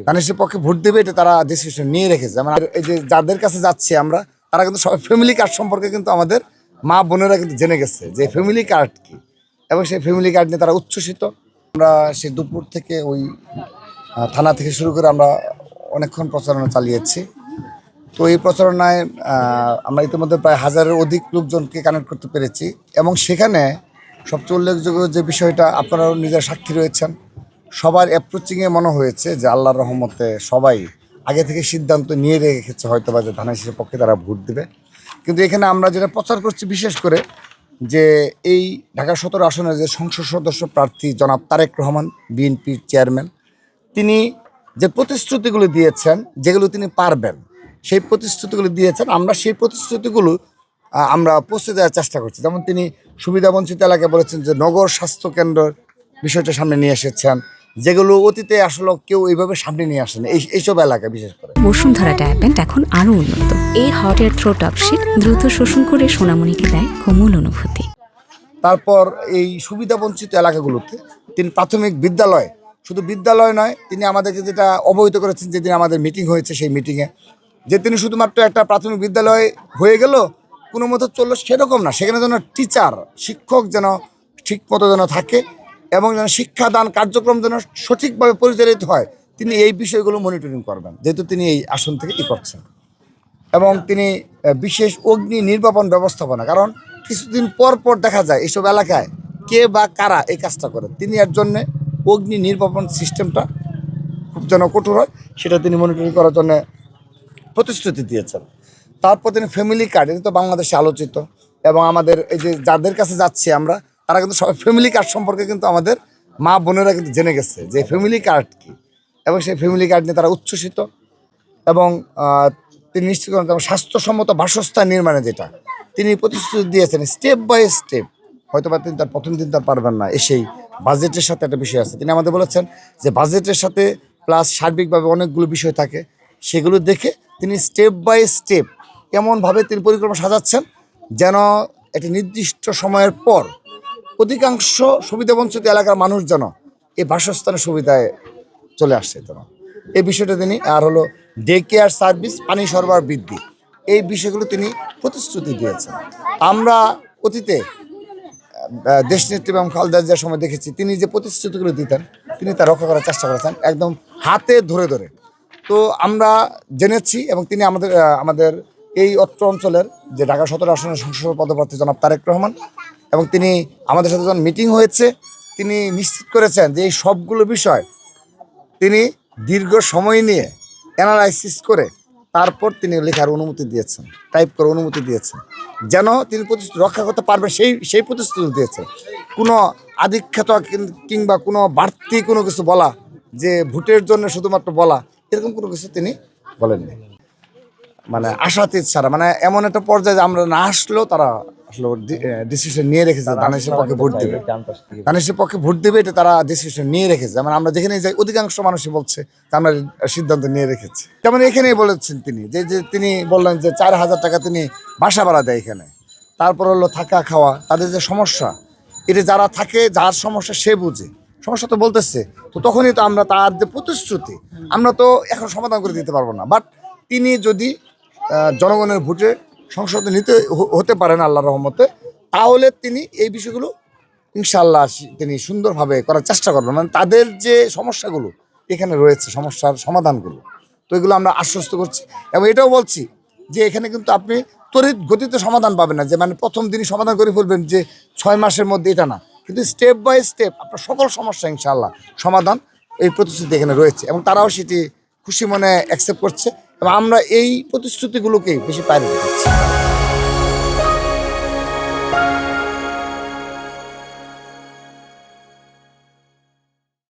ধানের পক্ষে ভোট দেবে, এটা তারা ডিসিশন নিয়ে রেখেছে। মানে এই যে যাদের কাছে যাচ্ছি আমরা, তারা কিন্তু সবাই ফ্যামিলি কার্ড সম্পর্কে কিন্তু আমাদের মা বোনেরা কিন্তু জেনে গেছে যে ফ্যামিলি কার্ড কি, এবং সেই ফ্যামিলি কার্ড নিয়ে তারা উচ্ছ্বসিত। আমরা সেই দুপুর থেকে ওই থানা থেকে শুরু করে আমরা অনেকক্ষণ প্রচারণা চালিয়েছি। তো এই প্রচারণায় আমরা ইতিমধ্যে প্রায় 1000-এর অধিক লোকজনকে কানেক্ট করতে পেরেছি, এবং সেখানে সবচেয়ে উল্লেখযোগ্য যে বিষয়টা, আপনারাও নিজের সাক্ষী রয়েছেন, সবার অ্যাপ্রোচিংয়ে মনে হয়েছে যে আল্লাহর রহমতে সবাই আগে থেকে সিদ্ধান্ত নিয়ে রেখেছে হয়তো বা যে ধানের শীষের পক্ষে তারা ভোট দেবে। কিন্তু এখানে আমরা যেটা প্রচার করছি বিশেষ করে, যে এই ঢাকা 17 আসনের যে সংসদ সদস্য প্রার্থী জনাব তারেক রহমান, বিএনপির চেয়ারম্যান, তিনি যে প্রতিশ্রুতিগুলো দিয়েছেন, যেগুলো তিনি পারবেন, সেই প্রতিশ্রুতিগুলো দিয়েছেন। আমরা সেই প্রতিশ্রুতিগুলো আমরা পৌঁছে দেওয়ার চেষ্টা করছি। যেমন তিনি সুবিধাবঞ্চিত এলাকায় বলেছেন যে নগর স্বাস্থ্য কেন্দ্রের বিষয়টা সামনে নিয়ে এসেছেন, যেগুলো অতীতে আসলে কেউ এইভাবে সামনে নিয়ে আসেন এইসব এলাকায় বিশেষ করে। বসুন্ধরা ট্যাবলেট এখন আরো উন্নত। এই হট এয়ার থ্রো টপশিট দ্রুত শোষণ করে সোনামণিকে দেয় কোমল অনুভূতি। তারপর এই সুবিধাবঞ্চিত এলাকাগুলোতে তিনি প্রাথমিক বিদ্যালয়, শুধু বিদ্যালয় নয়, তিনি আমাদেরকে যেটা অবহিত করেছেন যেদিন আমাদের মিটিং হয়েছে, সেই মিটিংয়ে যে তিনি শুধুমাত্র একটা প্রাথমিক বিদ্যালয় হয়ে গেল কোনো মতো চললো সেরকম না, সেখানে যেন টিচার, শিক্ষক যেন ঠিকমতো যেন থাকে, এবং যেন শিক্ষাদান কার্যক্রম যেন সঠিকভাবে পরিচালিত হয়, তিনি এই বিষয়গুলো মনিটরিং করবেন, যেহেতু তিনি এই আসন থেকে করছেন। এবং তিনি বিশেষ অগ্নি নির্বাপন ব্যবস্থাপনা, কারণ কিছুদিন পর পর দেখা যায় এইসব এলাকায় কে বা কারা এই কাজটা করে, তিনি এর জন্যে অগ্নি নির্বাপন সিস্টেমটা খুব যেন কঠোর হয়, সেটা তিনি মনিটরিং করার জন্য প্রতিশ্রুতি দিয়েছেন। তারপর তিনি ফ্যামিলি কার্ড, এটা তো বাংলাদেশে আলোচিত, এবং আমাদের এই যে যাদের কাছে যাচ্ছি আমরা, তারা কিন্তু সবাই ফ্যামিলি কার্ড সম্পর্কে কিন্তু আমাদের মা বোনেরা কিন্তু জেনে গেছে যে ফ্যামিলি কার্ড কি, এবং সেই ফ্যামিলি কার্ড নিয়ে তারা উচ্ছ্বসিত। এবং তিনি নিশ্চিত করেন এবং স্বাস্থ্যসম্মত বাসস্থান নির্মাণে যেটা তিনি প্রতিশ্রুতি দিয়েছেন স্টেপ বাই স্টেপ, হয়তো বা তিনি তার প্রথম দিন তার পারবেন না, এসেই বাজেটের সাথে একটা বিষয় আছে, তিনি আমাদের বলেছেন যে বাজেটের সাথে প্লাস সার্বিকভাবে অনেকগুলো বিষয় থাকে, সেগুলো দেখে তিনি স্টেপ বাই স্টেপ এমনভাবে তিনি পরিকল্পনা সাজাচ্ছেন যেন একটি নির্দিষ্ট সময়ের পর অধিকাংশ সুবিধাবঞ্চিত এলাকার মানুষ যেন এই বাসস্থানের সুবিধায় চলে আসছে। যেন এই বিষয়টা তিনি, আর হলো ডে কেয়ার সার্ভিস, পানি সরবরাহ বৃদ্ধি, এই বিষয়গুলো তিনি প্রতিশ্রুতি দিয়েছেন। আমরা অতীতে দেশনেত্রী এবং খালেদা জিয়ার সময় দেখেছি তিনি যে প্রতিশ্রুতিগুলো দিতেন, তিনি তা রক্ষা করার চেষ্টা করেছেন একদম হাতে ধরে ধরে। তো আমরা জেনেছি, এবং তিনি আমাদের এই অত্র অঞ্চলের যে ঢাকা 17 আসনের সংসদ পদপ্রার্থী জনাব তারেক রহমান, এবং তিনি আমাদের সাথে যখন মিটিং হয়েছে, তিনি নিশ্চিত করেছেন যে এই সবগুলো বিষয় তিনি দীর্ঘ সময় নিয়ে অ্যানালাইসিস করে তারপর তিনি লেখার অনুমতি দিয়েছেন, টাইপ করে অনুমতি দিয়েছেন, যেন তিনি প্রতিশ্রুতি রক্ষা করতে পারবেন, সেই প্রতিশ্রুতি দিয়েছে। কোনো আধিক্ষেত কিংবা কোনো বাড়তি কোনো কিছু বলা, যে ভোটের জন্য শুধুমাত্র বলা, এরকম কোনো কিছু তিনি বলেননি। মানে আশাতীত ছাড়া, মানে এমন একটা পর্যায়ে আমরা না আসলেও তারা আসলে ডিসিশন নিয়ে রেখেছে ধানের পক্ষে ভোট দেবে, ধানের পক্ষে ভোট দেবে, এটা তারা ডিসিশন নিয়ে রেখেছে। মানে আমরা যেখানে যাই অধিকাংশ মানুষই বলছে যে আমরা সিদ্ধান্ত নিয়ে রেখেছি। যেমন এখানেই বলেছেন তিনি যে তিনি বললেন যে 4000 টাকা তিনি বাসা ভাড়া দেয় এখানে, তারপর হলো থাকা খাওয়া, তাদের যে সমস্যা, এটা যারা থাকে, যার সমস্যা সে বুঝে, সমস্যা তো বলতেছে, তো তখনই তো আমরা তার যে প্রতিশ্রুতি আমরা তো এখন সমাধান করে দিতে পারবো না, বাট তিনি যদি জনগণের ভোটে সংসদে নিতে হতে পারেন আল্লাহর রহমতে, তাহলে তিনি এই বিষয়গুলো ইনশাআল্লাহ তিনি সুন্দরভাবে করার চেষ্টা করবেন। মানে তাদের যে সমস্যাগুলো এখানে রয়েছে, সমস্যার সমাধানগুলো, তো এগুলো আমরা আশ্বস্ত করছি। এবং এটাও বলছি যে এখানে কিন্তু আপনি তড়িৎ গতিতে সমাধান পাবেন না, যে মানে প্রথম দিনই সমাধান করে ফেলবেন যে 6 মাসের মধ্যে, এটা না, কিন্তু স্টেপ বাই স্টেপ আপনার সকল সমস্যা ইনশাআল্লাহ সমাধান এই প্রতিশ্রুতি এখানে রয়েছে, এবং তারাও সেটি খুশি মনে অ্যাকসেপ্ট করছে, এবং আমরা এই প্রতিশ্রুতিগুলোকেই বেশি প্রায়োরিটি দিচ্ছি।